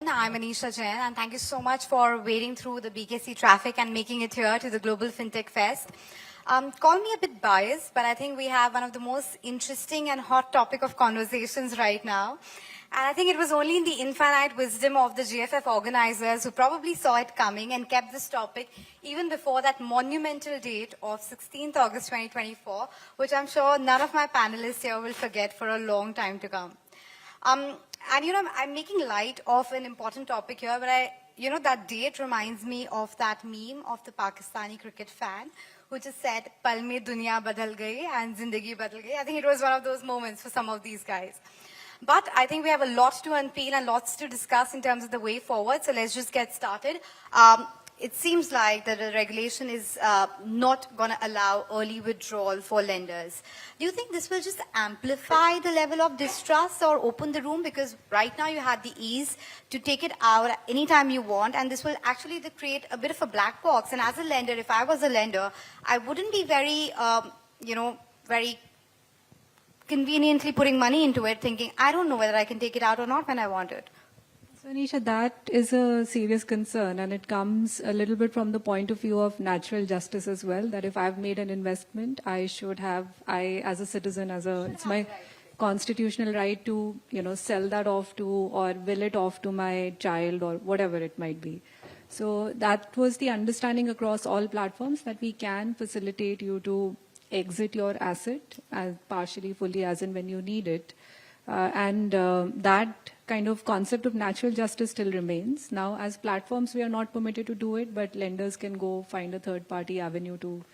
I'm Anisha Jain, and thank you so much for wading through the BKC traffic and making it here to the Global FinTech Fest. Call me a bit biased, but I think we have one of the most interesting and hot topic of conversations right now. And I think it was only in the infinite wisdom of the GFF organizers who probably saw it coming and kept this topic even before that monumental date of 16th August 2024, which I'm sure none of my panelists here will forget for a long time to come. And I'm making light of an important topic here, but that date reminds me of that meme of the Pakistani cricket fan who just said, "Pal mein duniya badal gayi and zindagi badal gayi." I think it was one of those moments for some of these guys. But I think we have a lot to unpeel and lots to discuss in terms of the way forward. So let's just get started. It seems like that the regulation is not going to allow early withdrawal for lenders. Do you think this will just amplify the level of distrust or open the room? Because right now you have the ease to take it out anytime you want, and this will actually create a bit of a black box. And as a lender, if I was a lender, I wouldn't be very, very conveniently putting money into it, thinking, I don't know whether I can take it out or not when I want it. So, Anisha, that is a serious concern, and it comes a little bit from the point of view of natural justice as well, that if I've made an investment, I should have, as a citizen, it's my constitutional right to, sell that off to or will it off to my child or whatever it might be. So that was the understanding across all platforms, that we can facilitate you to exit your asset as partially, fully, as and when you need it. That kind of concept of natural justice still remains. Now, as platforms, we are not permitted to do it, but lenders can go find a third-party avenue to,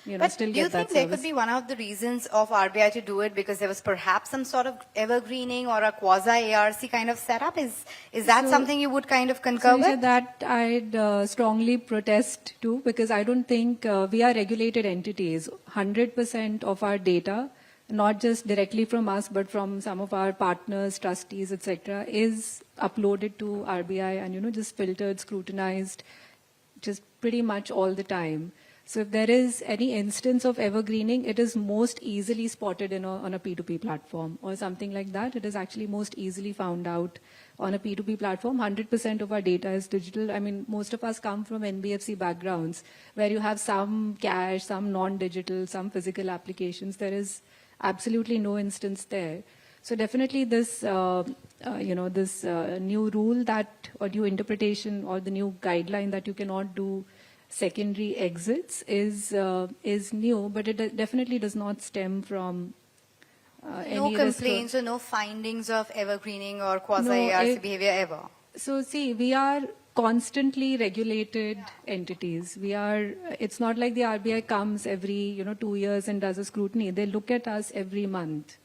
still get that service. But do you think there could be one of the reasons of RBI to do it because there was perhaps some sort of evergreening or a quasi-ARC kind of setup? Is that something you would kind of concur with? That I'd strongly protest to, because I don't think we are regulated entities. 100% of our data, not just directly from us, but from some of our partners, trustees, etc., is uploaded to RBI and, just filtered, scrutinized, just pretty much all the time. So if there is any instance of evergreening, it is most easily spotted on a P2P platform or something like that. It is actually most easily found out on a P2P platform. 100% of our data is digital. I mean, most of us come from NBFC backgrounds where you have some cash, some non-digital, some physical applications. There is absolutely no instance there. So definitely this, this new rule or new interpretation or the new guideline that you cannot do secondary exits is new, but it definitely does not stem from no complaints or no findings of evergreening or quasi-ARC behavior ever. So see, we are constantly regulated entities. It's not like the RBI comes every 2 years and does a scrutiny. They look at us every month.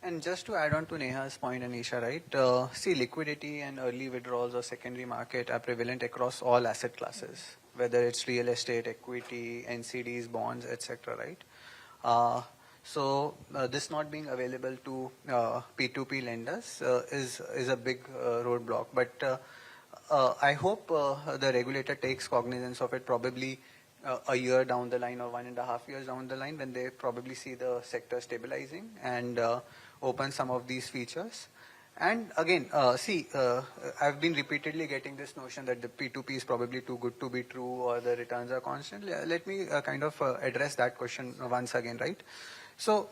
And just to add on to Neha's point, Anisha, right? See, liquidity and early withdrawals or secondary market are prevalent across all asset classes, whether it's real estate, equity, NCDs, bonds, etc., right? So this not being available to P2P lenders is a big roadblock. But I hope the regulator takes cognizance of it probably a year down the line or 1.5 years down the line when they probably see the sector stabilizing and open some of these features. And again, I've been repeatedly getting this notion that the P2P is probably too good to be true or the returns are constant. Let me kind of address that question once again, right? So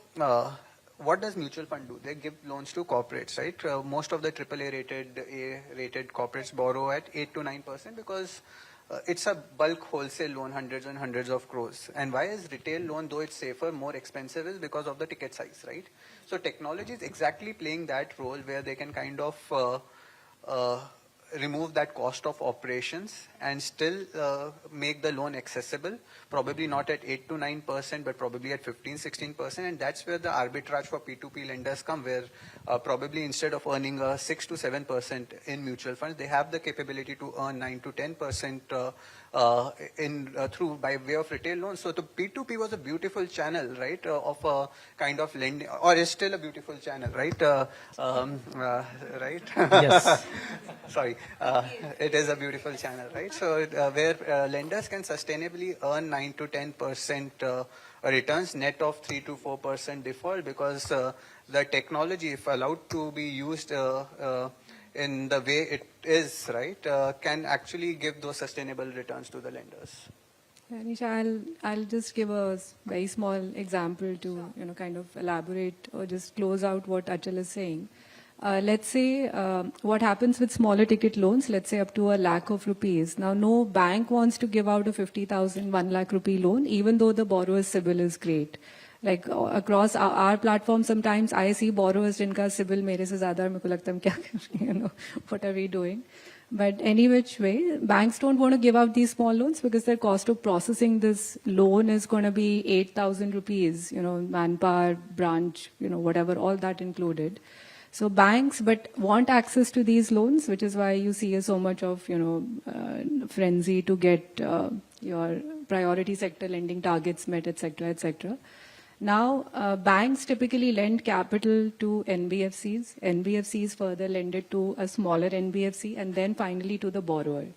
what does mutual fund do? They give loans to corporates, right? Most of the A-rated corporates borrow at 8 to 9% because it's a bulk wholesale loan, hundreds and hundreds of crores. And why is retail loan, though it's safer, more expensive is because of the ticket size, right? So technology is exactly playing that role where they can kind of remove that cost of operations and still make the loan accessible, probably not at 8 to 9%, but probably at 15, 16%. And that's where the arbitrage for P2P lenders come, where probably instead of earning 6 to 7% in mutual funds, they have the capability to earn 9 to 10% through by way of retail loans. So the P2P was a beautiful channel, right, of a kind of lending, or is still a beautiful channel, right? Right? Yes. Sorry, it is a beautiful channel, right? So where lenders can sustainably earn 9 to 10% returns, net of 3 to 4% default, because the technology, if allowed to be used in the way it is, right, can actually give those sustainable returns to the lenders. Anisha, I'll just give a very small example to kind of elaborate or just close out what Achal is saying. Let's say what happens with smaller ticket loans, let's say up to ₹1 lakh. Now, no bank wants to give out a 50,000, ₹1 lakh loan, even though the borrower's CIBIL is great. Like across our platform, sometimes I see borrowers jinka CIBIL mere se zyada, meko lagta hai kya, what are we doing? But any which way, banks don't want to give out these small loans because their cost of processing this loan is going to be ₹8,000, manpower, branch, whatever, all that included. So banks, but want access to these loans, which is why you see so much of, frenzy to get your priority sector lending targets met, etc., etc. Now, banks typically lend capital to NBFCs. NBFCs further lend it to a smaller NBFC and then finally to the borrower.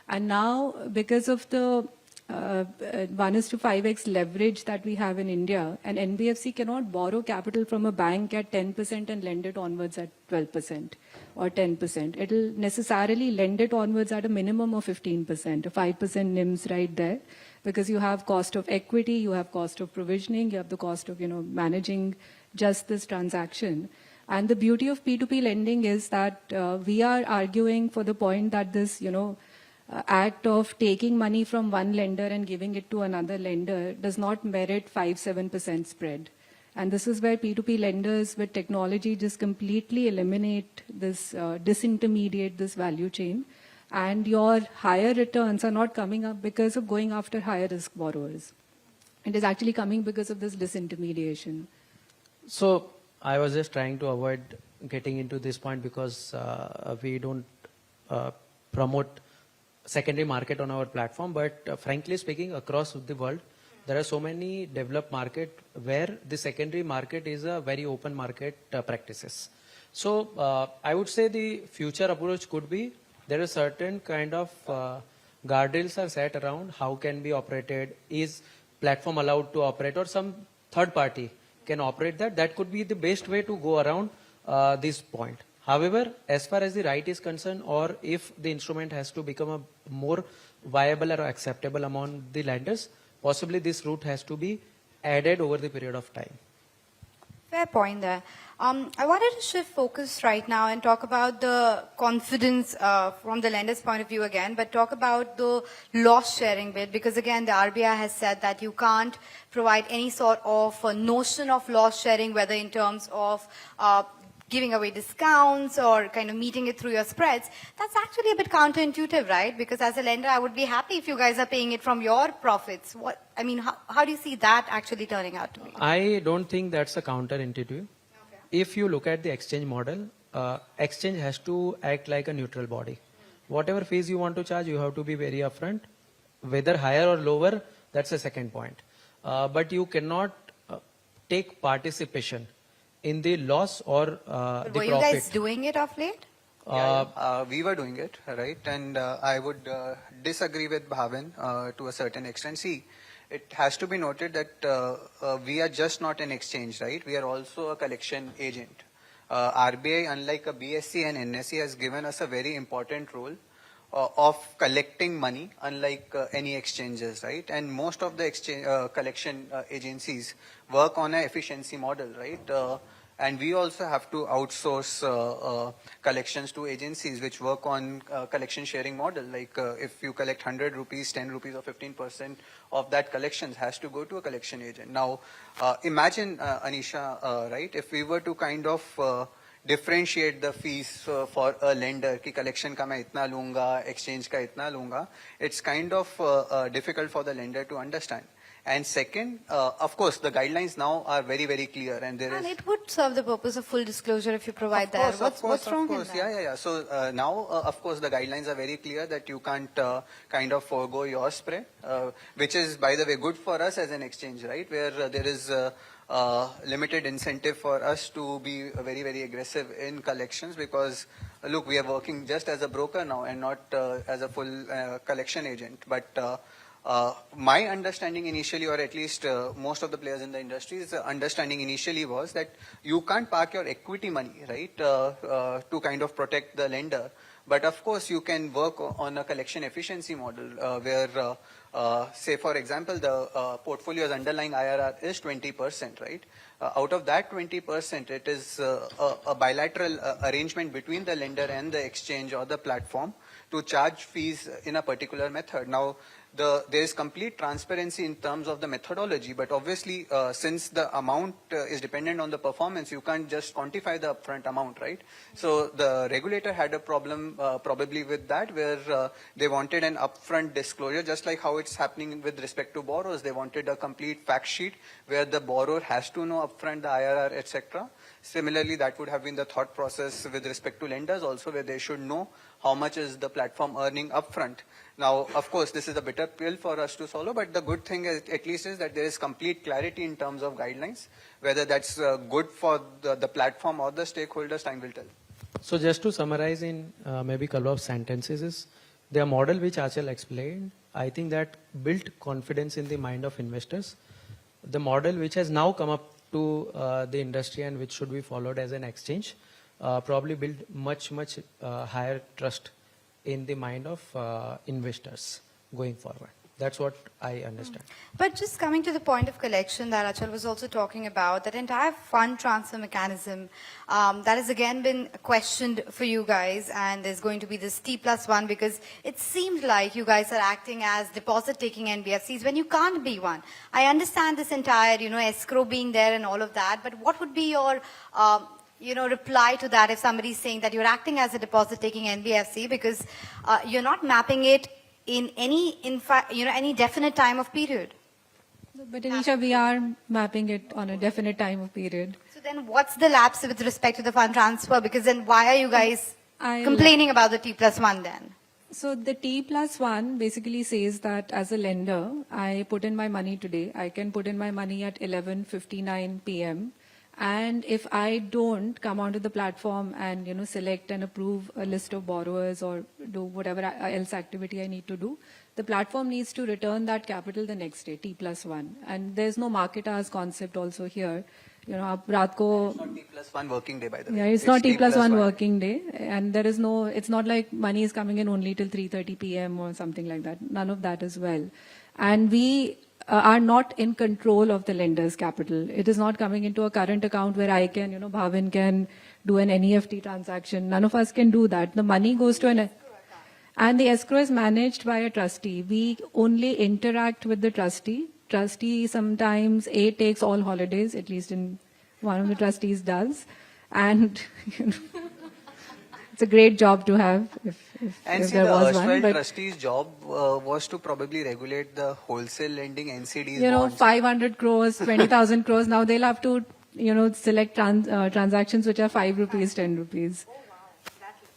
And now, because of the 1:5x leverage that we have in India, an NBFC cannot borrow capital from a bank at 10% and lend it onwards at 12% or 10%. It will necessarily lend it onwards at a minimum of 15%, a 5% NIMs right there, because you have cost of equity, you have cost of provisioning, you have the cost of managing just this transaction. And the beauty of P2P lending is that we are arguing for the point that this act of taking money from one lender and giving it to another lender does not merit 5-7% spread. And this is where P2P lenders with technology just completely eliminate this, disintermediate this value chain. And your higher returns are not coming up because of going after higher risk borrowers. It is actually coming because of this disintermediation. So I was just trying to avoid getting into this point because we don't promote secondary market on our platform, but frankly speaking, across the world, there are so many developed markets where the secondary market is a very open market practices. So I would say the future approach could be there are certain kind of guardrails are set around how can be operated, is platform allowed to operate or some third party can operate that. That could be the best way to go around this point. However, as far as the right is concerned, or if the instrument has to become a more viable or acceptable among the lenders, possibly this route has to be added over the period of time. Fair point there. I wanted to shift focus right now and talk about the confidence from the lender's point of view again, but talk about the loss sharing bit, because again, the RBI has said that you can't provide any sort of notion of loss sharing, whether in terms of giving away discounts or kind of meeting it through your spreads. That's actually a bit counterintuitive, right? Because as a lender, I would be happy if you guys are paying it from your profits. How do you see that actually turning out to be? I don't think that's a counterintuitive. Okay. If you look at the exchange model, exchange has to act like a neutral body. Whatever fees you want to charge, you have to be very upfront. Whether higher or lower, that's a second point. But you cannot take participation in the loss or the profit. Were you guys doing it of late? We were doing it, right? And I would disagree with Bhavin to a certain extent. See, it has to be noted that we are just not an exchange, right? We are also a collection agent. RBI, unlike a BSE and NSE, has given us a very important role of collecting money, unlike any exchanges, right? And most of the exchange collection agencies work on an efficiency model, right? And we also have to outsource collections to agencies which work on collection sharing model. Like if you collect 100 rupees, 10 rupees or 15% of that collections has to go to a collection agent. Now, imagine, Anisha, right, if we were to kind of differentiate the fees for a lender, ki collection ka main itna lunga, exchange ka itna lunga, it's kind of difficult for the lender to understand. And second, of course, the guidelines now are very, very clear, and there is. And it would serve the purpose of full disclosure if you provide that. What's wrong in that? Yeah. So now, of course, the guidelines are very clear that you can't kind of forego your spray, which is, by the way, good for us as an exchange, right? Where there is limited incentive for us to be very, very aggressive in collections because, look, we are working just as a broker now and not as a full collection agent. But My understanding initially, or at least most of the players in the industry's understanding initially was that you can't park your equity money, right, to kind of protect the lender. But of course, you can work on a collection efficiency model where, say, for example, the portfolio's underlying IRR is 20%, right? Out of that 20%, it is a bilateral arrangement between the lender and the exchange or the platform to charge fees in a particular method. Now, there is complete transparency in terms of the methodology, but obviously, since the amount is dependent on the performance, you can't just quantify the upfront amount, right? So the regulator had a problem probably with that, where they wanted an upfront disclosure, just like how it's happening with respect to borrowers. They wanted a complete fact sheet where the borrower has to know upfront the IRR, etc. Similarly, that would have been the thought process with respect to lenders also, where they should know how much is the platform earning upfront. Now, of course, this is a bitter pill for us to swallow, but the good thing is, at least is that there is complete clarity in terms of guidelines. Whether that's good for the platform or the stakeholders, time will tell. So just to summarize in maybe a couple of sentences, is the model which Achal explained, I think that built confidence in the mind of investors. The model which has now come up to the industry and which should be followed as an exchange, probably build much higher trust in the mind of investors going forward. That's what I understand. But just coming to the point of collection that Achal was also talking about, that entire fund transfer mechanism, that has again been questioned for you guys, and there's going to be this T+1, because it seemed like you guys are acting as deposit-taking NBFCs when you can't be one. I understand this entire, escrow being there and all of that, but what would be your reply to that if somebody's saying that you're acting as a deposit-taking NBFC because you're not mapping it in any definite time of period? But Anisha, we are mapping it on a definite time of period. So then what's the lapse with respect to the fund transfer? Because then why are you guys complaining about the T+1 then? So the T+1 basically says that as a lender, I put in my money today. I can put in my money at 11:59 p.m. And if I don't come onto the platform and, select and approve a list of borrowers or do whatever else activity I need to do, the platform needs to return that capital the next day, T+1. And there's no market hours concept also here. Raat ko, It's not T+1 working day, by the way. yeah, it's not T+1 working day. And it's not like money is coming in only till 3:30 p.m. or something like that. None of that as well. And we are not in control of the lender's capital. It is not coming into a current account where I can, Bhavin can do an NEFT transaction. None of us can do that. The money goes to and the escrow is managed by a trustee. We only interact with the trustee. Trustee sometimes takes all holidays, at least in one of the trustees does. And, it's a great job to have if there was one. But trustee's job was to probably regulate the wholesale lending NCDs. Bonds. 500 crores, 20,000 crores. Now they'll have to, select transactions which are 5 rupees, 10 rupees.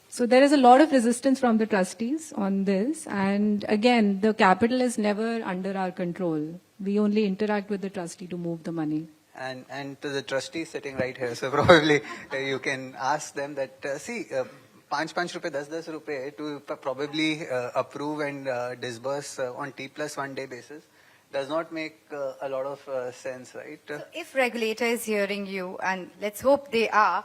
So there is a lot of resistance from the trustees on this. And again, the capital is never under our control. We only interact with the trustee to move the money. And to the trustee sitting right here, so probably you can ask them that, 5 rupees, 10 rupees to probably approve and disburse on T+1 day basis does not make a lot of sense, right? So if regulator is hearing you, and let's hope they are,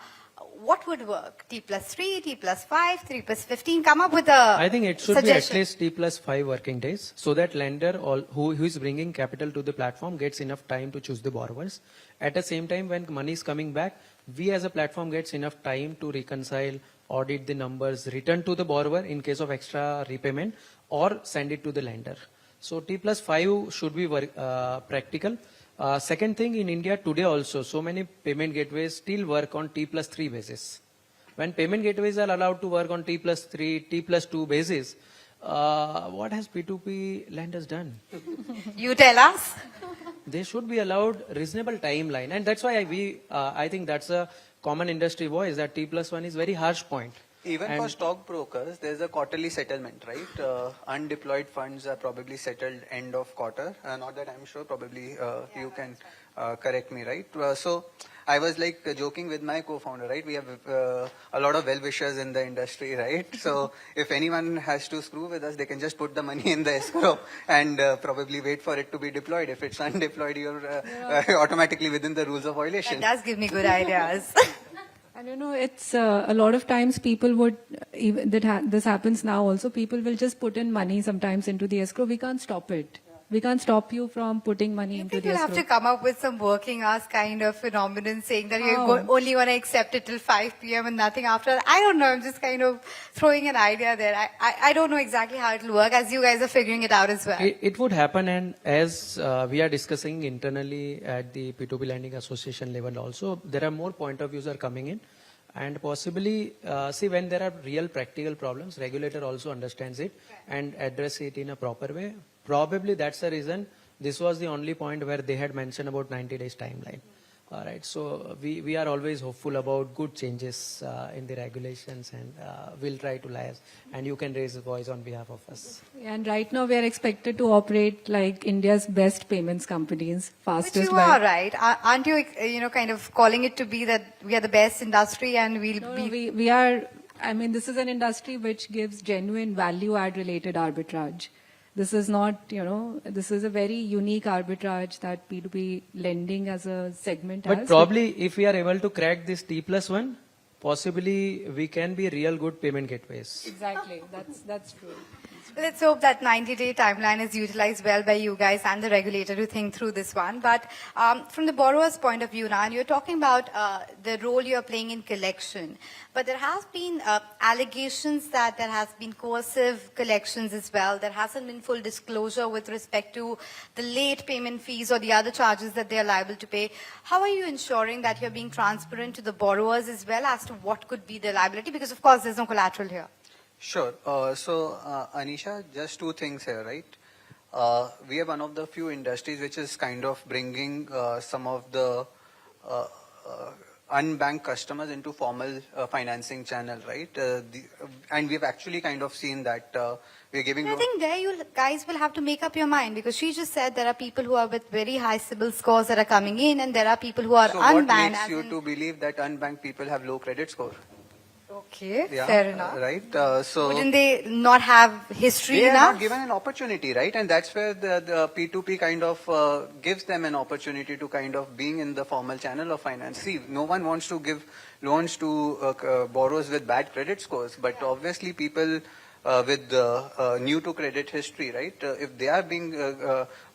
what would work? T+3, T+5, 3+15? Come up with a I think it should suggestion. be at least T+5 working days, so that lender who is bringing capital to the platform gets enough time to choose the borrowers. At the same time, when money is coming back, we as a platform gets enough time to reconcile, audit the numbers, return to the borrower in case of extra repayment, or send it to the lender. So T+5 should be practical. Second thing, in India today also, so many payment gateways still work on T+3 basis. When payment gateways are allowed to work on T+3, T+2 basis, what has P2P lenders done? You tell us. They should be allowed reasonable timeline, and that's why I think that's a common industry voice, that T+1 is very harsh point. Even for And- stockbrokers, there's a quarterly settlement, right? Undeployed funds are probably settled end of quarter. Not that I'm sure, probably you can correct me, right? So I was like joking with my co-founder, right? We have a lot of well-wishers in the industry, right? So if anyone has to screw with us, they can just put the money in the escrow and probably wait for it to be deployed. If it's undeployed, you're automatically within the rules of violation. That does give me good ideas. And it's a lot of times people would, even this happens now also, people will just put in money sometimes into the escrow. We can't stop it. We can't stop you from putting money I into think the you'll escrow. have to come up with some working hours kind of phenomenon saying that you How? only want to accept it till 5 p.m. and nothing after that. I don't know. I'm just kind of throwing an idea there. I don't know exactly how it'll work as you guys are figuring it out as well. It would happen, and as we are discussing internally at the P2P Lending Association level also, there are more point of views are coming in. And possibly, see, when there are real practical problems, regulator also understands it and address it in a proper way. Probably that's the reason this was the only point where they had mentioned about 90 days timeline. All right, so we are always hopeful about good changes in the regulations, and we'll try to liaise. And you can raise a voice on behalf of us. And right now we are expected to operate like India's best payments companies, Which fastest. you are, right? Aren't you, kind of calling it to be that we are the best industry and we'll No, be... we are, this is an industry which gives genuine value add related arbitrage. This is not, this is a very unique arbitrage that P2P lending as a segment has. But probably if we are able to crack this T+1, possibly we can be real good payment gateways. Exactly, that's true. Let's hope that 90-day timeline is utilized well by you guys and the regulator to think through this one. But from the borrower's point of view now, and you're talking about the role you're playing in collection, but there has been allegations that there has been coercive collections as well. There hasn't been full disclosure with respect to the late payment fees or the other charges that they are liable to pay. How are you ensuring that you're being transparent to the borrowers as well as to what could be their liability? Because, of course, there's no collateral here. Sure. Anisha, just two things here, right? We are one of the few industries which is kind of bringing some of the unbanked customers into formal financing channel, right? And we've actually kind of seen that we're giving... I think there you guys will have to make up your mind because she just said there are people who are with very high CIBIL scores that are coming in and there are people who are So unbanked. what makes as you in- to believe that unbanked people have low credit score? Okay, Yeah, fair enough. Right. So Wouldn't they not have history they are enough? not given an opportunity, right? And that's where the P2P kind of gives them an opportunity to kind of being in the formal channel of finance. See, no one wants to give loans to borrowers with bad credit scores, but obviously people with new to credit history, right? If they are being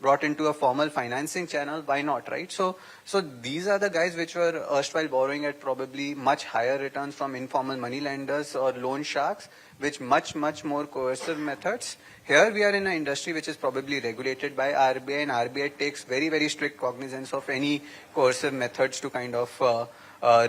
brought into a formal financing channel, why not, right? So these are the guys which were erstwhile borrowing at probably much higher returns from informal money lenders or loan sharks, which much more coercive methods. Here we are in an industry which is probably regulated by RBI, and RBI takes very strict cognizance of any coercive methods to kind of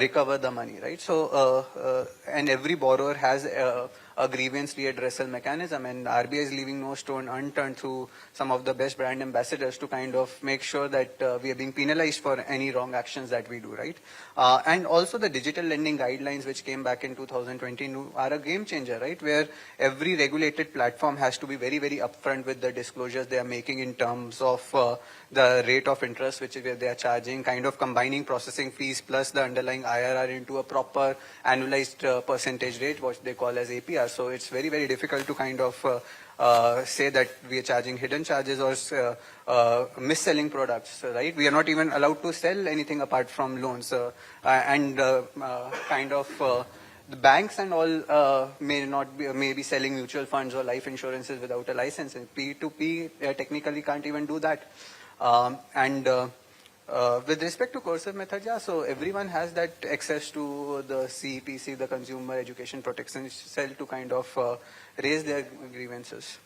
recover the money, right? So, and every borrower has a grievance readdressal mechanism, and RBI is leaving no stone unturned through some of the best brand ambassadors to kind of make sure that we are being penalized for any wrong actions that we do, right? And also the digital lending guidelines which came back in 2020 are a game changer, right? Where every regulated platform has to be very upfront with the disclosures they are making in terms of the rate of interest which they are charging, kind of combining processing fees plus the underlying IRR into a proper annualized percentage rate, what they call as APR. So it's very difficult to kind of say that we are charging hidden charges or mis-selling products, right? We are not even allowed to sell anything apart from loans, the banks and all may be selling mutual funds or life insurances without a license. And P2P technically can't even do that. With respect to coercive methods, yeah, so everyone has that access to the CEPC, the Consumer Education Protection Cell, to kind of raise their grievances.